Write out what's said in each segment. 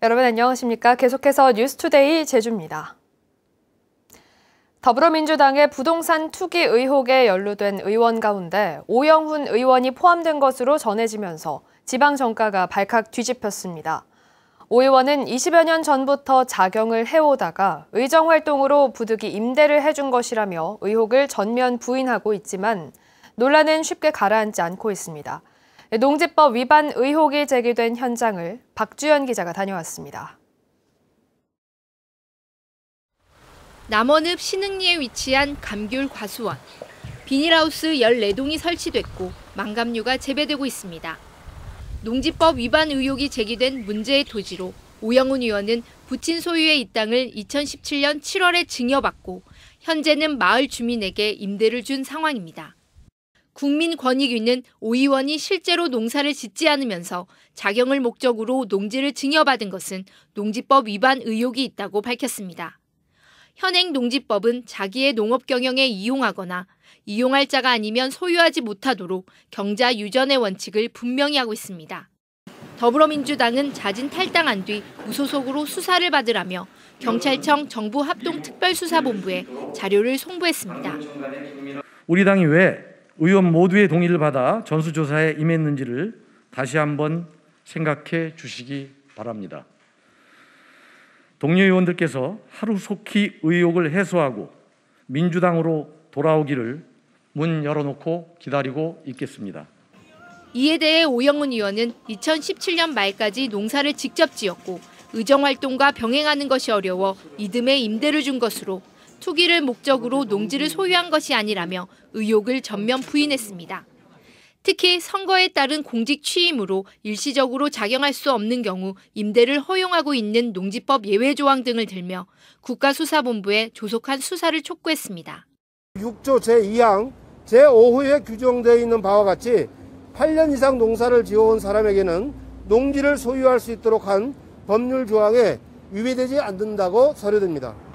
여러분 안녕하십니까? 계속해서 뉴스투데이 제주입니다. 더불어민주당의 부동산 투기 의혹에 연루된 의원 가운데 오영훈 의원이 포함된 것으로 전해지면서 지방정가가 발칵 뒤집혔습니다. 오 의원은 20여 년 전부터 작용을 해오다가 의정활동으로 부득이 임대를 해준 것이라며 의혹을 전면 부인하고 있지만 논란은 쉽게 가라앉지 않고 있습니다. 농지법 위반 의혹이 제기된 현장을 박주연 기자가 다녀왔습니다. 남원읍 신흥리에 위치한 감귤 과수원. 비닐하우스 14동이 설치됐고 망감류가 재배되고 있습니다. 농지법 위반 의혹이 제기된 문제의 토지로 오영훈 의원은 부친 소유의 이 땅을 2017년 7월에 증여받고 현재는 마을 주민에게 임대를 준 상황입니다. 국민권익위는 오 의원이 실제로 농사를 짓지 않으면서 작용을 목적으로 농지를 증여받은 것은 농지법 위반 의혹이 있다고 밝혔습니다. 현행 농지법은 자기의 농업 경영에 이용하거나 이용할 자가 아니면 소유하지 못하도록 경자 유전의 원칙을 분명히 하고 있습니다. 더불어민주당은 자진 탈당한 뒤 무소속으로 수사를 받으라며 경찰청 정부합동특별수사본부에 자료를 송부했습니다. 우리 당이 왜 의원 모두의 동의를 받아 전수조사에 임했는지를 다시 한번 생각해 주시기 바랍니다. 동료 의원들께서 하루속히 의혹을 해소하고 민주당으로 돌아오기를 문 열어놓고 기다리고 있겠습니다. 이에 대해 오영훈 의원은 2017년 말까지 농사를 직접 지었고 의정활동과 병행하는 것이 어려워 이듬해 임대를 준 것으로 투기를 목적으로 농지를 소유한 것이 아니라며 의혹을 전면 부인했습니다. 특히 선거에 따른 공직 취임으로 일시적으로 작용할 수 없는 경우 임대를 허용하고 있는 농지법 예외 조항 등을 들며 국가수사본부에 조속한 수사를 촉구했습니다. 6조 제2항 제5호에 규정되어 있는 바와 같이 8년 이상 농사를 지어온 사람에게는 농지를 소유할 수 있도록 한 법률 조항에 위배되지 않는다고 서류됩니다.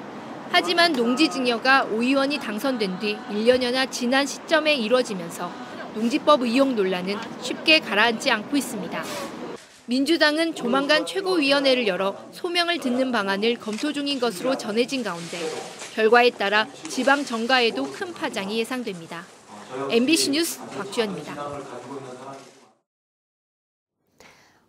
하지만 농지 증여가 오 의원이 당선된 뒤 1년여나 지난 시점에 이뤄지면서 농지법 의혹 논란은 쉽게 가라앉지 않고 있습니다. 민주당은 조만간 최고위원회를 열어 소명을 듣는 방안을 검토 중인 것으로 전해진 가운데 결과에 따라 지방 정가에도 큰 파장이 예상됩니다. MBC 뉴스 박주연입니다.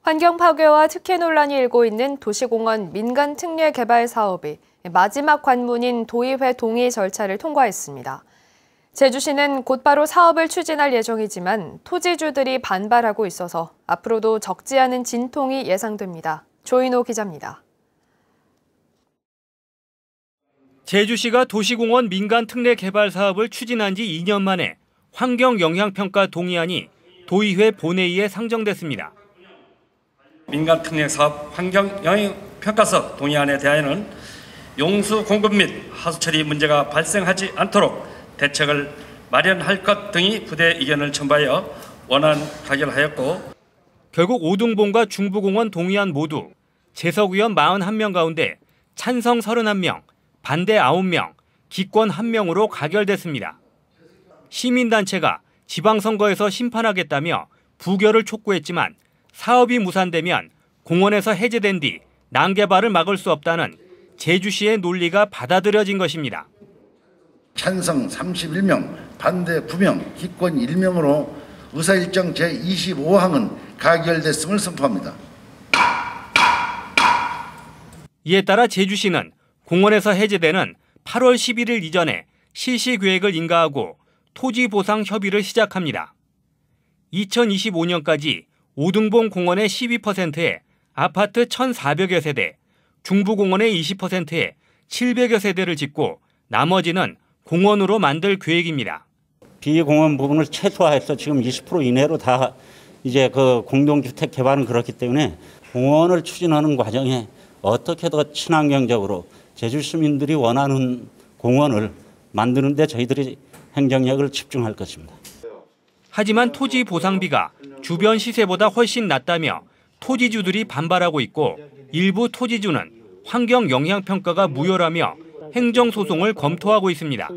환경 파괴와 특혜 논란이 일고 있는 도시공원 민간 특례 개발 사업이 마지막 관문인 도의회 동의 절차를 통과했습니다. 제주시는 곧바로 사업을 추진할 예정이지만 토지주들이 반발하고 있어서 앞으로도 적지 않은 진통이 예상됩니다. 조인호 기자입니다. 제주시가 도시공원 민간 특례 개발 사업을 추진한 지 2년 만에 환경영향평가 동의안이 도의회 본회의에 상정됐습니다. 민간 특례 사업 환경영향평가서 동의안에 대하여는 용수 공급 및 하수 처리 문제가 발생하지 않도록 대책을 마련할 것 등이 부대 의견을 첨부하여 원안 가결하였고 결국 오등봉과 중부공원 동의안 모두 재석위원 41명 가운데 찬성 31명, 반대 9명, 기권 1명으로 가결됐습니다. 시민단체가 지방선거에서 심판하겠다며 부결을 촉구했지만 사업이 무산되면 공원에서 해제된 뒤 난개발을 막을 수 없다는 제주시의 논리가 받아들여진 것입니다. 찬성 31명, 반대 9명, 기권 1명으로 의사일정 제25항은 가결됐음을 선포합니다. 이에 따라 제주시는 공원에서 해제되는 8월 11일 이전에 실시 계획을 인가하고 토지 보상 협의를 시작합니다. 2025년까지 오등봉 공원의 12%에 아파트 1,400여 세대, 중부공원의 20%에 700여 세대를 짓고 나머지는 공원으로 만들 계획입니다. 비공원 부분을 최소화해서 지금 20% 이내로 다 이제 그 공동주택 개발은 그렇기 때문에 공원을 추진하는 과정에 어떻게 더 친환경적으로 제주 시민들이 원하는 공원을 만드는 데 저희들이 행정력을 집중할 것입니다. 하지만 토지 보상비가 주변 시세보다 훨씬 낮다며 토지주들이 반발하고 있고 일부 토지주는 환경 영향평가가 무효라며 행정소송을 검토하고 있습니다.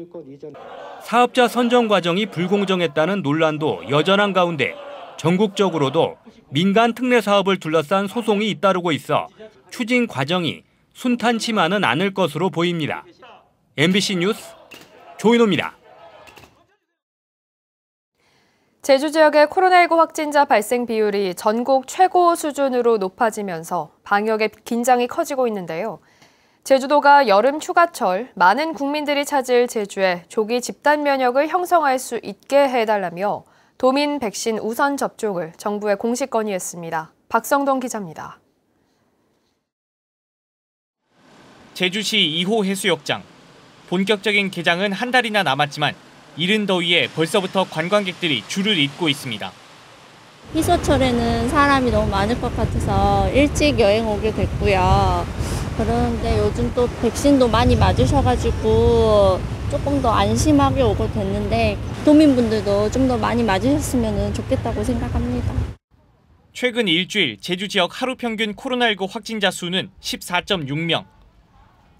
사업자 선정 과정이 불공정했다는 논란도 여전한 가운데 전국적으로도 민간 특례 사업을 둘러싼 소송이 잇따르고 있어 추진 과정이 순탄치만은 않을 것으로 보입니다. MBC 뉴스 조인호입니다. 제주 지역의 코로나19 확진자 발생 비율이 전국 최고 수준으로 높아지면서 방역의 긴장이 커지고 있는데요. 제주도가 여름 휴가철 많은 국민들이 찾을 제주에 조기 집단 면역을 형성할 수 있게 해달라며 도민 백신 우선 접종을 정부에 공식 건의했습니다. 박성동 기자입니다. 제주시 2호 해수욕장. 본격적인 개장은 한 달이나 남았지만 이른 더위에 벌써부터 관광객들이 줄을 잇고 있습니다. 휴가철에는 사람이 너무 많을 것 같아서 일찍 여행 오게 됐고요. 그런데 요즘 또 백신도 많이 맞으셔가지고 조금 더 안심하게 오고 됐는데 도민분들도 좀 더 많이 맞으셨으면 좋겠다고 생각합니다. 최근 일주일 제주 지역 하루 평균 코로나19 확진자 수는 14.6명.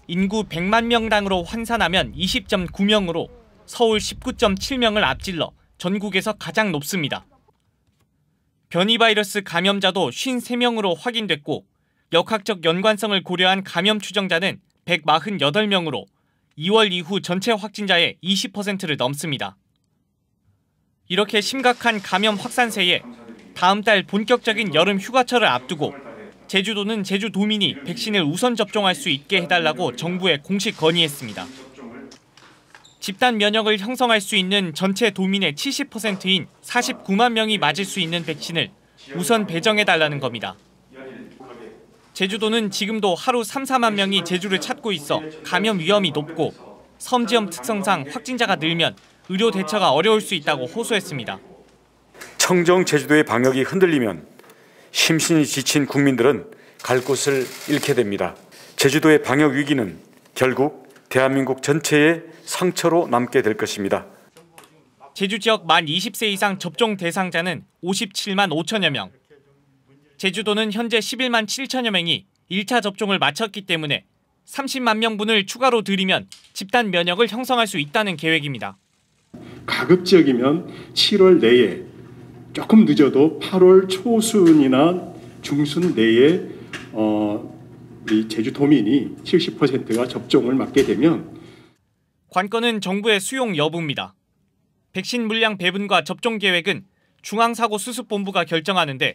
인구 100만 명당으로 환산하면 20.9명으로 서울 19.7명을 앞질러 전국에서 가장 높습니다. 변이 바이러스 감염자도 53명으로 확인됐고 역학적 연관성을 고려한 감염 추정자는 148명으로 2월 이후 전체 확진자의 20%를 넘습니다. 이렇게 심각한 감염 확산세에 다음 달 본격적인 여름 휴가철을 앞두고 제주도는 제주도민이 백신을 우선 접종할 수 있게 해달라고 정부에 공식 건의했습니다. 집단 면역을 형성할 수 있는 전체 도민의 70%인 49만 명이 맞을 수 있는 백신을 우선 배정해달라는 겁니다. 제주도는 지금도 하루 3, 4만 명이 제주를 찾고 있어 감염 위험이 높고 섬지역 특성상 확진자가 늘면 의료 대처가 어려울 수 있다고 호소했습니다. 청정 제주도의 방역이 흔들리면 심신이 지친 국민들은 갈 곳을 잃게 됩니다. 제주도의 방역 위기는 결국 대한민국 전체의 상처로 남게 될 것입니다. 제주 지역 만 20세 이상 접종 대상자는 57만 5천여 명. 제주도는 현재 11만 7천여 명이 1차 접종을 마쳤기 때문에 30만 명분을 추가로 들이면 집단 면역을 형성할 수 있다는 계획입니다. 가급적이면 7월 내에 조금 늦어도 8월 초순이나 중순 내에 이 제주도민이 70%가 접종을 맞게 되면 관건은 정부의 수용 여부입니다. 백신 물량 배분과 접종 계획은 중앙사고수습본부가 결정하는데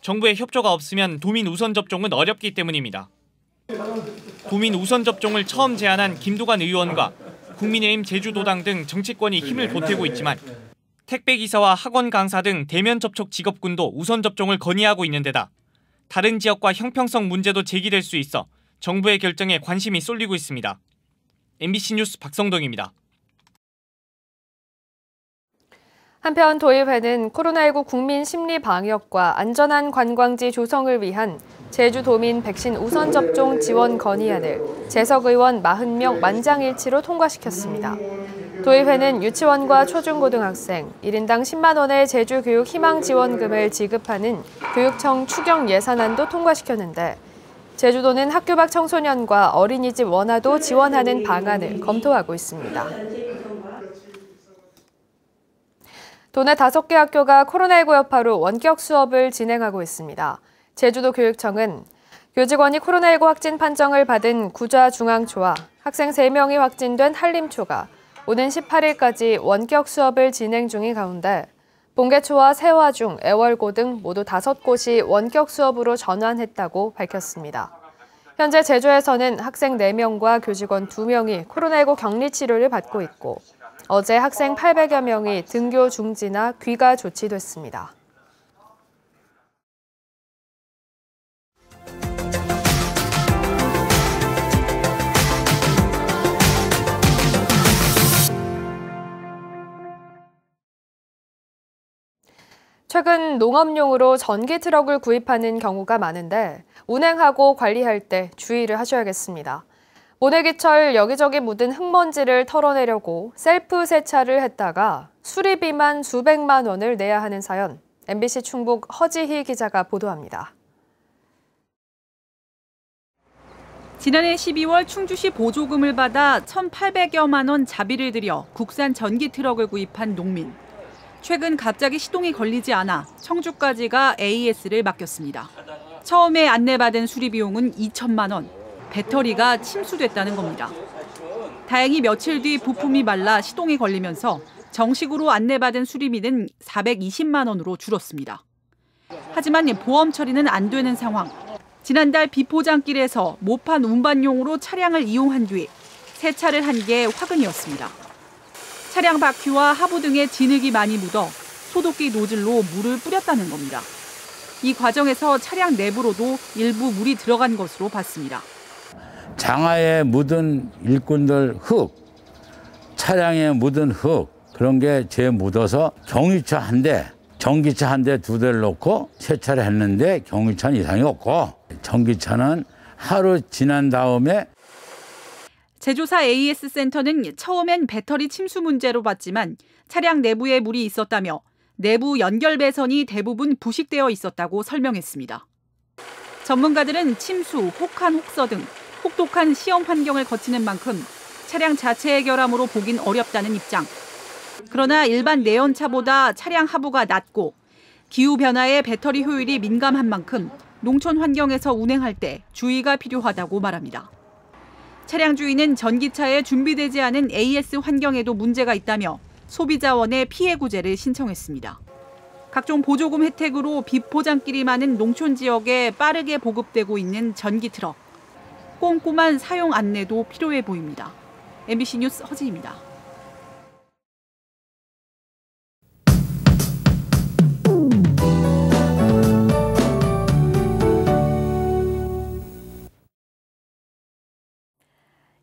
정부의 협조가 없으면 도민 우선 접종은 어렵기 때문입니다. 도민 우선 접종을 처음 제안한 김두관 의원과 국민의힘 제주도당 등 정치권이 힘을 보태고 있지만 택배기사와 학원 강사 등 대면 접촉 직업군도 우선 접종을 건의하고 있는 데다 다른 지역과 형평성 문제도 제기될 수 있어 정부의 결정에 관심이 쏠리고 있습니다. MBC 뉴스 박성동입니다. 한편 도의회는 코로나19 국민 심리 방역과 안전한 관광지 조성을 위한 제주도민 백신 우선 접종 지원 건의안을 재석 의원 40명 만장일치로 통과시켰습니다. 도의회는 유치원과 초중고등학생 1인당 10만 원의 제주교육 희망지원금을 지급하는 교육청 추경 예산안도 통과시켰는데 제주도는 학교 밖 청소년과 어린이집 원화도 지원하는 방안을 검토하고 있습니다. 도내 5개 학교가 코로나19 여파로 원격 수업을 진행하고 있습니다. 제주도 교육청은 교직원이 코로나19 확진 판정을 받은 구좌중앙초와 학생 3명이 확진된 한림초가 오는 18일까지 원격 수업을 진행 중인 가운데 봉계초와 세화중, 애월고 등 모두 5곳이 원격 수업으로 전환했다고 밝혔습니다. 현재 제주에서는 학생 4명과 교직원 2명이 코로나19 격리 치료를 받고 있고 어제 학생 800여 명이 등교 중지나 귀가 조치됐습니다. 최근 농업용으로 전기 트럭을 구입하는 경우가 많은데 운행하고 관리할 때 주의를 하셔야겠습니다. 모내기철 여기저기 묻은 흙먼지를 털어내려고 셀프 세차를 했다가 수리비만 수백만 원을 내야 하는 사연, MBC 충북 허지희 기자가 보도합니다. 지난해 12월 충주시 보조금을 받아 1,800여만 원 자비를 들여 국산 전기 트럭을 구입한 농민. 최근 갑자기 시동이 걸리지 않아 청주까지가 AS를 맡겼습니다. 처음에 안내받은 수리 비용은 2천만 원, 배터리가 침수됐다는 겁니다. 다행히 며칠 뒤 부품이 말라 시동이 걸리면서 정식으로 안내받은 수리비는 420만 원으로 줄었습니다. 하지만 보험 처리는 안 되는 상황. 지난달 비포장길에서 모판 운반용으로 차량을 이용한 뒤 세차를 한 게 화근이었습니다. 차량 바퀴와 하부 등에 진흙이 많이 묻어 소독기 노즐로 물을 뿌렸다는 겁니다. 이 과정에서 차량 내부로도 일부 물이 들어간 것으로 봤습니다. 장화에 묻은 일꾼들 흙, 차량에 묻은 흙 그런 게 제 묻어서 경유차 한 대, 전기차 한 대, 두 대를 놓고 세차를 했는데 경유차는 이상이 없고 전기차는 하루 지난 다음에 제조사 AS 센터는 처음엔 배터리 침수 문제로 봤지만 차량 내부에 물이 있었다며 내부 연결 배선이 대부분 부식되어 있었다고 설명했습니다. 전문가들은 침수, 혹한 혹서 등 혹독한 시험 환경을 거치는 만큼 차량 자체의 결함으로 보긴 어렵다는 입장. 그러나 일반 내연차보다 차량 하부가 낮고 기후변화에 배터리 효율이 민감한 만큼 농촌 환경에서 운행할 때 주의가 필요하다고 말합니다. 차량 주인은 전기차에 준비되지 않은 AS 환경에도 문제가 있다며 소비자원에 피해 구제를 신청했습니다. 각종 보조금 혜택으로 비포장길이 많은 농촌 지역에 빠르게 보급되고 있는 전기 트럭. 꼼꼼한 사용 안내도 필요해 보입니다. MBC 뉴스 허지입니다.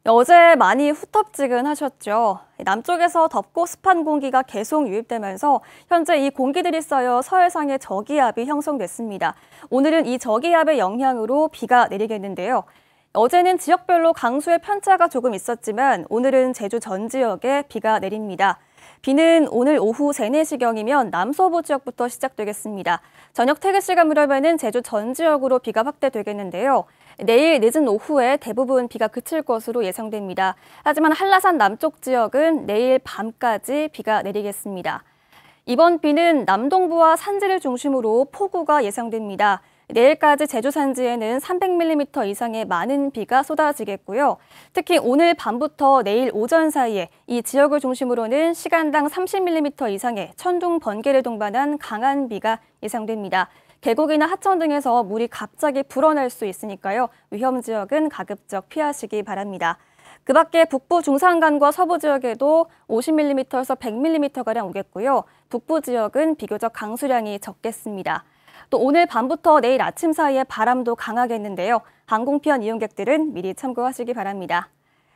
어제 많이 후텁지근하셨죠. 남쪽에서 덥고 습한 공기가 계속 유입되면서 현재 이 공기들이 쌓여 서해상에 저기압이 형성됐습니다. 오늘은 이 저기압의 영향으로 비가 내리겠는데요. 어제는 지역별로 강수의 편차가 조금 있었지만 오늘은 제주 전 지역에 비가 내립니다. 비는 오늘 오후 3, 4시경이면 남서부 지역부터 시작되겠습니다. 저녁 퇴근 시간 무렵에는 제주 전 지역으로 비가 확대되겠는데요. 내일 늦은 오후에 대부분 비가 그칠 것으로 예상됩니다. 하지만 한라산 남쪽 지역은 내일 밤까지 비가 내리겠습니다. 이번 비는 남동부와 산지를 중심으로 폭우가 예상됩니다. 내일까지 제주 산지에는 300mm 이상의 많은 비가 쏟아지겠고요. 특히 오늘 밤부터 내일 오전 사이에 이 지역을 중심으로는 시간당 30mm 이상의 천둥, 번개를 동반한 강한 비가 예상됩니다. 계곡이나 하천 등에서 물이 갑자기 불어날 수 있으니까요. 위험 지역은 가급적 피하시기 바랍니다. 그 밖에 북부 중산간과 서부 지역에도 50mm에서 100mm가량 오겠고요. 북부 지역은 비교적 강수량이 적겠습니다. 또 오늘 밤부터 내일 아침 사이에 바람도 강하겠는데요. 항공편 이용객들은 미리 참고하시기 바랍니다.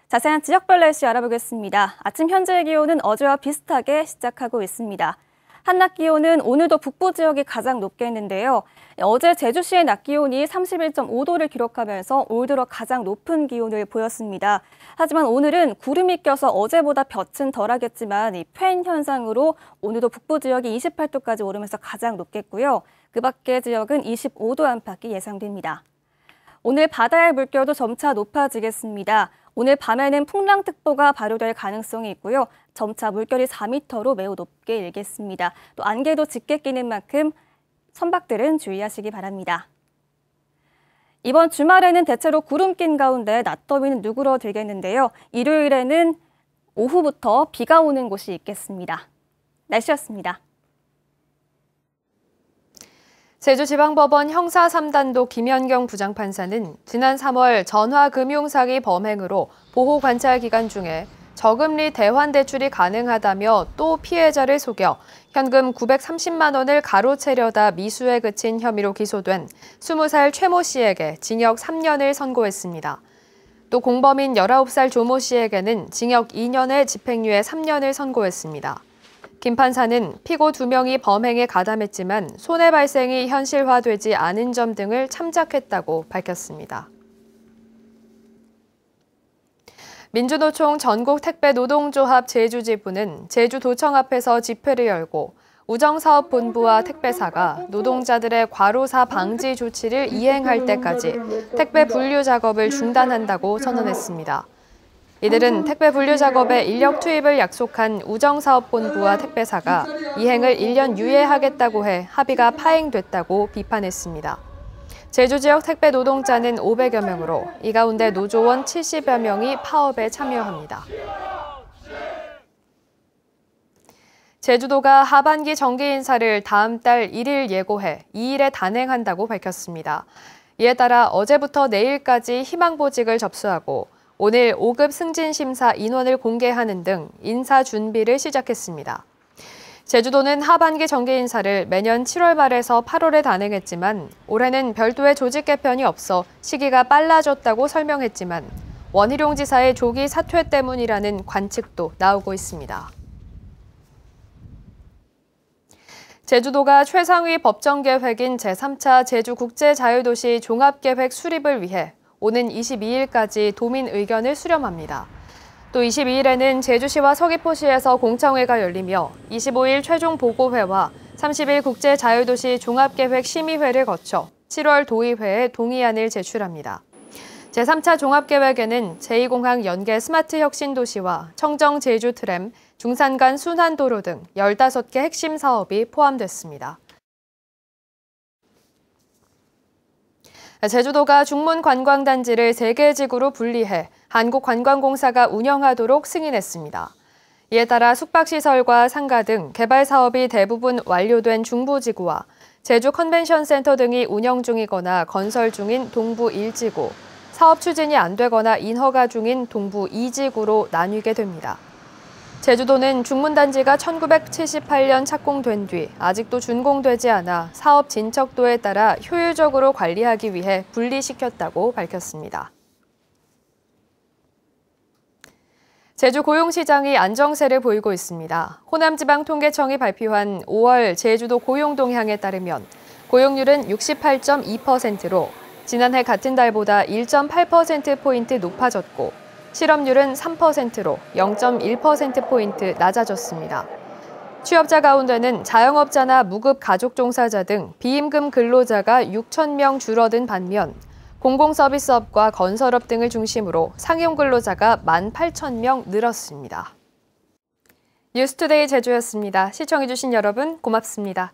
자세한 지역별 날씨 알아보겠습니다. 아침 현재의 기온은 어제와 비슷하게 시작하고 있습니다. 한낮 기온은 오늘도 북부 지역이 가장 높겠는데요. 어제 제주시의 낮 기온이 31.5도를 기록하면서 올 들어 가장 높은 기온을 보였습니다. 하지만 오늘은 구름이 껴서 어제보다 볕은 덜하겠지만 이 팬 현상으로 오늘도 북부 지역이 28도까지 오르면서 가장 높겠고요. 그 밖의 지역은 25도 안팎이 예상됩니다. 오늘 바다의 물결도 점차 높아지겠습니다. 오늘 밤에는 풍랑특보가 발효될 가능성이 있고요. 점차 물결이 4m로 매우 높게 일겠습니다. 또 안개도 짙게 끼는 만큼 선박들은 주의하시기 바랍니다. 이번 주말에는 대체로 구름 낀 가운데 낮더위는 누그러들겠는데요. 일요일에는 오후부터 비가 오는 곳이 있겠습니다. 날씨였습니다. 제주지방법원 형사 3단도 김현경 부장판사는 지난 3월 전화금융사기 범행으로 보호관찰 기간 중에 저금리 대환대출이 가능하다며 또 피해자를 속여 현금 930만 원을 가로채려다 미수에 그친 혐의로 기소된 20살 최 모 씨에게 징역 3년을 선고했습니다. 또 공범인 19살 조 모 씨에게는 징역 2년에 집행유예 3년을 선고했습니다. 김 판사는 피고 2명이 범행에 가담했지만 손해 발생이 현실화되지 않은 점 등을 참작했다고 밝혔습니다. 민주노총 전국택배노동조합 제주지부는 제주도청 앞에서 집회를 열고 우정사업본부와 택배사가 노동자들의 과로사 방지 조치를 이행할 때까지 택배 분류 작업을 중단한다고 선언했습니다. 이들은 택배 분류 작업에 인력 투입을 약속한 우정사업본부와 택배사가 이행을 1년 유예하겠다고 해 합의가 파행됐다고 비판했습니다. 제주 지역 택배 노동자는 500여 명으로 이 가운데 노조원 70여 명이 파업에 참여합니다. 제주도가 하반기 정기 인사를 다음 달 1일 예고해 2일에 단행한다고 밝혔습니다. 이에 따라 어제부터 내일까지 희망보직을 접수하고 오늘 5급 승진심사 인원을 공개하는 등 인사 준비를 시작했습니다. 제주도는 하반기 정기 인사를 매년 7월 말에서 8월에 단행했지만 올해는 별도의 조직 개편이 없어 시기가 빨라졌다고 설명했지만 원희룡 지사의 조기 사퇴 때문이라는 관측도 나오고 있습니다. 제주도가 최상위 법정 계획인 제3차 제주국제자유도시 종합계획 수립을 위해 오는 22일까지 도민 의견을 수렴합니다. 또 22일에는 제주시와 서귀포시에서 공청회가 열리며 25일 최종 보고회와 30일 국제자유도시 종합계획 심의회를 거쳐 7월 도의회에 동의안을 제출합니다. 제3차 종합계획에는 제2공항 연계 스마트 혁신도시와 청정 제주 트램, 중산간 순환도로 등 15개 핵심 사업이 포함됐습니다. 제주도가 중문관광단지를 3개 지구로 분리해 한국관광공사가 운영하도록 승인했습니다. 이에 따라 숙박시설과 상가 등 개발 사업이 대부분 완료된 중부지구와 제주 컨벤션센터 등이 운영 중이거나 건설 중인 동부 1지구, 사업 추진이 안 되거나 인허가 중인 동부 2지구로 나뉘게 됩니다. 제주도는 중문단지가 1978년 착공된 뒤 아직도 준공되지 않아 사업 진척도에 따라 효율적으로 관리하기 위해 분리시켰다고 밝혔습니다. 제주 고용시장이 안정세를 보이고 있습니다. 호남지방통계청이 발표한 5월 제주도 고용 동향에 따르면 고용률은 68.2%로 지난해 같은 달보다 1.8%포인트 높아졌고 실업률은 3%로 0.1%포인트 낮아졌습니다. 취업자 가운데는 자영업자나 무급 가족 종사자 등 비임금 근로자가 6천 명 줄어든 반면 공공서비스업과 건설업 등을 중심으로 상용 근로자가 18,000명 늘었습니다. 뉴스투데이 제주였습니다. 시청해주신 여러분 고맙습니다.